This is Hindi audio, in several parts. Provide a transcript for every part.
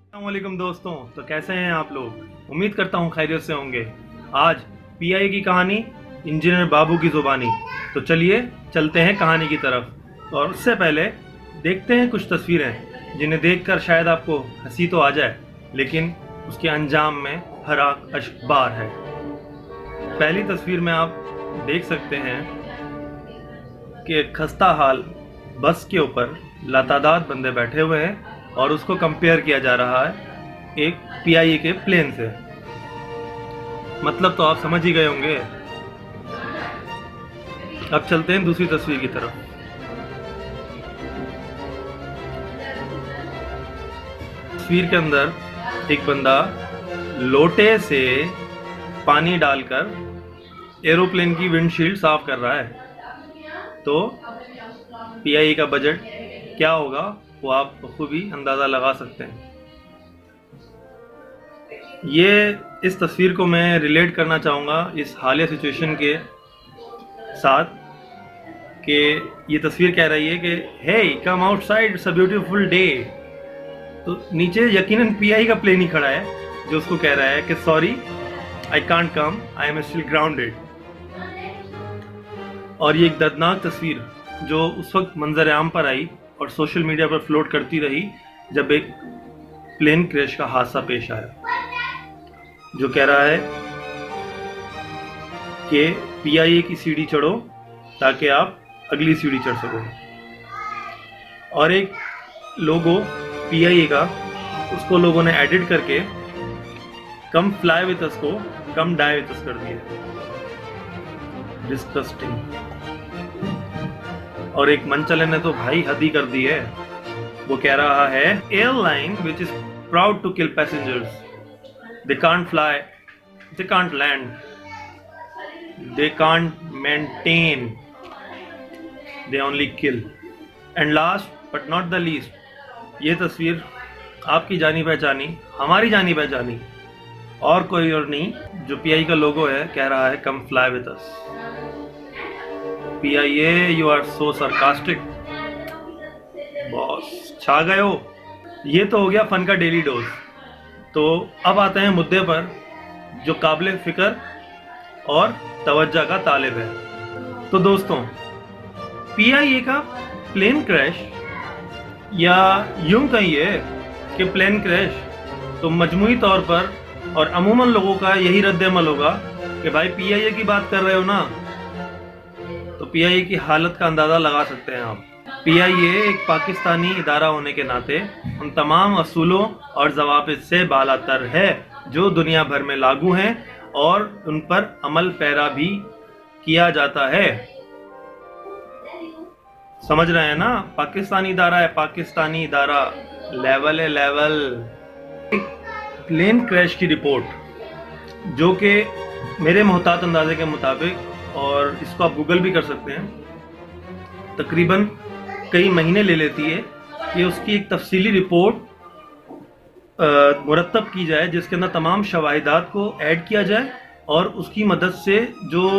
अस्सलामुअलैकुम दोस्तों, तो कैसे हैं आप लोग। उम्मीद करता हूँ खैरियत से होंगे। आज पीआई की कहानी, इंजीनियर बाबू की ज़ुबानी। तो चलिए चलते हैं कहानी की तरफ। और उससे पहले देखते हैं कुछ तस्वीरें जिन्हें देखकर शायद आपको हंसी तो आ जाए, लेकिन उसके अंजाम में हरा अश्बार है। पहली तस्वीर में आप देख सकते हैं कि खस्ता हाल बस के ऊपर लातादाद बंदे बैठे हुए हैं और उसको कंपेयर किया जा रहा है एक पीआईए के प्लेन से। मतलब तो आप समझ ही गए होंगे। अब चलते हैं दूसरी तस्वीर की तरफ। तस्वीर के अंदर एक बंदा लोटे से पानी डालकर एरोप्लेन की विंडशील्ड साफ कर रहा है। तो पीआईए का बजट क्या होगा वो आप बखूबी अंदाज़ा लगा सकते हैं। ये इस तस्वीर को मैं रिलेट करना चाहूँगा इस हालिया सिचुएशन के साथ कि ये तस्वीर कह रही है कि hey come outside, it's a beautiful day. तो नीचे यकीनन पीआई का प्लेन ही खड़ा है जो उसको कह रहा है कि sorry I can't come, I am still grounded. और ये एक दर्दनाक तस्वीर जो उस वक्त मंजर आम पर आई और सोशल मीडिया पर फ्लोट करती रही जब एक प्लेन क्रैश का हादसा पेश आया, जो कह रहा है कि पीआईए की सीढ़ी चढ़ो ताकि आप अगली सीढ़ी चढ़ सको। और एक लोगो पीआईए का, उसको लोगों ने एडिट करके कम फ्लाई विद अस को कम डाई विद अस कर दिया। डिस्गस्टिंग। और एक मंचले ने तो भाई हद ही कर दी है। वो कह रहा है airline which is proud to kill passengers, they can't fly, they can't land, they can't maintain, they only kill. And last but not the least, ये तस्वीर आपकी जानी पहचानी, हमारी जानी पहचानी और कोई और नहीं, जो पीआई का लोगो है, कह रहा है come fly with us. PIA you are so sarcastic. Boss छा गए हो। ये तो हो गया फन का डेली डोज। तो अब आते हैं मुद्दे पर जो काबिल फिक्र और तवज्जो का तालिब है। तो दोस्तों, पीआईए का प्लेन क्रैश, या यूं कहिए कि प्लेन क्रैश, तो मजमूई तौर पर और अमूमन लोगों का यही रद्द-ए-अमल होगा कि भाई पीआईए की बात कर रहे हो ना, तो पीआईए की हालत का अंदाज़ा लगा सकते हैं आप। पीआईए एक पाकिस्तानी इदारा होने के नाते उन तमाम असूलों और ज़वाबित से बालातर है जो दुनिया भर में लागू हैं और उन पर अमल पैरा भी किया जाता है। समझ रहे हैं ना, पाकिस्तानी इदारा है, पाकिस्तानी इदारा, लेवल है लेवल। प्लेन क्रैश की रिपोर्ट जो कि मेरे मोहतात अंदाजे के मुताबिक, और इसको आप गूगल भी कर सकते हैं, तकरीबन कई महीने ले लेती है कि उसकी एक तफसीली रिपोर्ट मुरतब की जाए, जिसके अंदर तमाम शवाहिदात को ऐड किया जाए और उसकी मदद से जो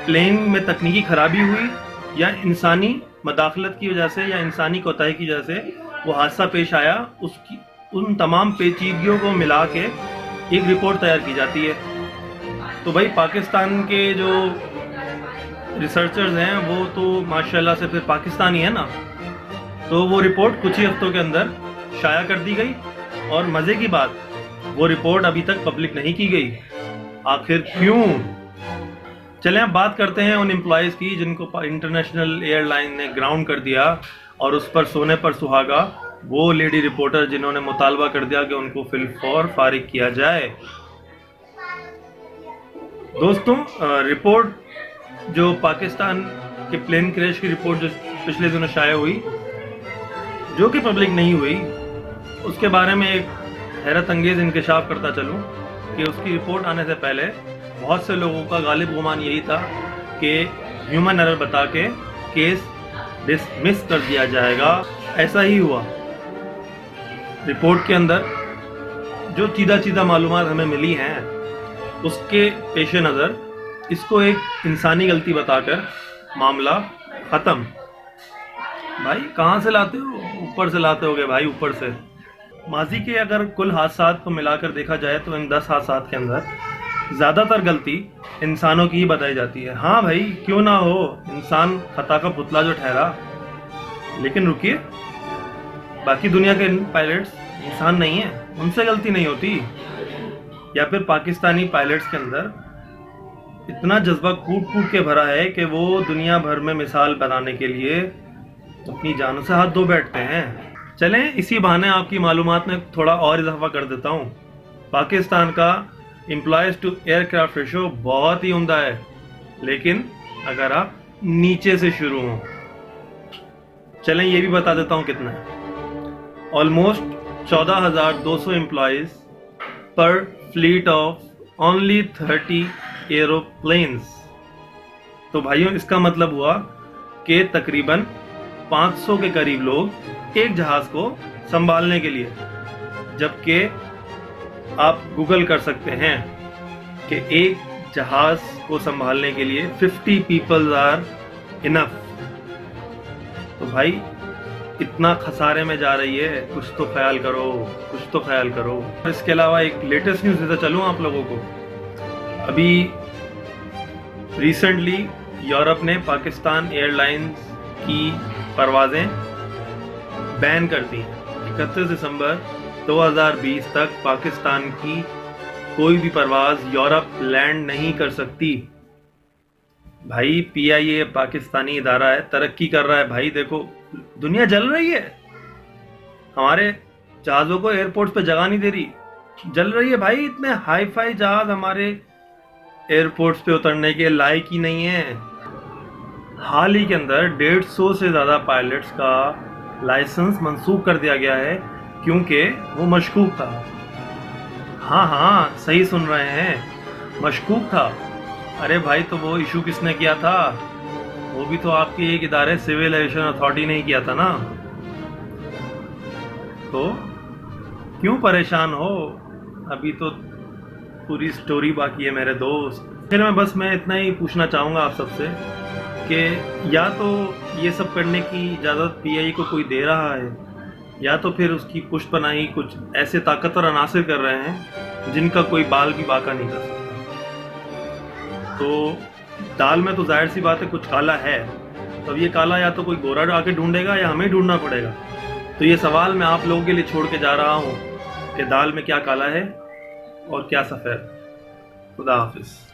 प्लेन में तकनीकी खराबी हुई या इंसानी मदाखलत की वजह से या इंसानी कोताही की वजह से वो हादसा पेश आया, उसकी उन तमाम पेचीदगियों को मिला के एक रिपोर्ट तैयार की जाती है। तो भाई पाकिस्तान के जो रिसर्चर्स हैं वो तो माशाल्लाह से फिर पाकिस्तानी है ना, तो वो रिपोर्ट कुछ ही हफ्तों के अंदर शाया कर दी गई। और मज़े की बात, वो रिपोर्ट अभी तक पब्लिक नहीं की गई। आखिर क्यों? चलें अब बात करते हैं उन एम्प्लॉयज़ की जिनको इंटरनेशनल एयरलाइन ने ग्राउंड कर दिया और उस पर सोने पर सुहागा, वो लेडी रिपोर्टर जिन्होंने मुतालबा कर दिया कि उनको फिलफौर फारिग किया जाए। दोस्तों, रिपोर्ट जो पाकिस्तान के प्लेन क्रैश की रिपोर्ट जो पिछले दिनों शाया हुई, जो कि पब्लिक नहीं हुई, उसके बारे में एक हैरत अंगेज़ इंकशाफ करता चलूँ कि उसकी रिपोर्ट आने से पहले बहुत से लोगों का गालिब गुमान यही था कि ह्यूमन एरर बता के केस डिसमिस कर दिया जाएगा। ऐसा ही हुआ। रिपोर्ट के अंदर जो चीदा मालूमात हमें मिली हैं उसके पेश नज़र इसको एक इंसानी गलती बताकर मामला ख़त्म। भाई कहाँ से लाते हो? ऊपर से लाते होगे भाई, ऊपर से। माजी के अगर कुल हादसात को मिलाकर देखा जाए तो इन 10 हादसात के अंदर ज़्यादातर गलती इंसानों की ही बताई जाती है। हाँ भाई, क्यों ना हो, इंसान खता का पुतला जो ठहरा। लेकिन रुकिए, बाकी दुनिया के पायलट्स इंसान नहीं है, उनसे गलती नहीं होती। या फिर पाकिस्तानी पायलट्स के अंदर इतना जज्बा कूट कूट के भरा है कि वो दुनिया भर में मिसाल बनाने के लिए अपनी जानों से हाथ धो बैठते हैं। चलें, इसी बहाने आपकी मालूमात में थोड़ा और इजाफा कर देता हूँ। पाकिस्तान का एम्प्लॉयज़ टू एयरक्राफ्ट रेशो बहुत ही उम्दा है, लेकिन अगर आप नीचे से शुरू हों, चलें ये भी बता देता हूँ कितना है। ऑलमोस्ट 14,200 एम्प्लॉयज़ पर फ्लीट ऑफ ओनली 30 एरोप्लेन्स। तो भाइयों, इसका मतलब हुआ कि तकरीबन 500 के करीब लोग एक जहाज को संभालने के लिए, जबकि आप गूगल कर सकते हैं कि एक जहाज को संभालने के लिए 50 पीपल आर इनफ। तो भाई, इतना खसारे में जा रही है, कुछ तो ख्याल करो, कुछ तो ख्याल करो। इसके अलावा एक लेटेस्ट न्यूज़ देता चलूँ आप लोगों को। अभी रिसेंटली यूरोप ने पाकिस्तान एयरलाइंस की परवाज़ें बैन कर दी। 31 दिसंबर 2020 तक पाकिस्तान की कोई भी परवाज़ यूरोप लैंड नहीं कर सकती। भाई, PIA पाकिस्तानी इदारा है, तरक्की कर रहा है। भाई देखो, दुनिया जल रही है, हमारे जहाज़ों को एयरपोर्ट्स पे जगह नहीं दे रही, जल रही है भाई। इतने हाई फाई जहाज हमारे एयरपोर्ट्स पे उतरने के लायक ही नहीं है। हाल ही के अंदर 150 से ज़्यादा पायलट्स का लाइसेंस मंसूख कर दिया गया है, क्योंकि वो मशकूक था। हाँ हाँ, सही सुन रहे हैं, मशकूक था। अरे भाई, तो वो इशू किसने किया था? वो भी तो आपके एक इदारे सिविल एविएशन अथॉरिटी ने ही किया था ना। तो क्यों परेशान हो? अभी तो पूरी स्टोरी बाकी है मेरे दोस्त। फिर मैं इतना ही पूछना चाहूँगा आप सबसे कि या तो ये सब करने की इजाज़त PIA को कोई दे रहा है, या तो फिर उसकी पुष्टपनाही कुछ ऐसे ताकतवर अनासिर कर रहे हैं जिनका कोई बाल भी बाका नहीं कर सकता। तो दाल में तो जाहिर सी बात है कुछ काला है, तो ये काला या तो कोई गोरा आके ढूंढेगा या हमें ढूंढना पड़ेगा। तो ये सवाल मैं आप लोगों के लिए छोड़ के जा रहा हूँ कि दाल में क्या काला है और क्या सफ़ेद। खुदा हाफिज़।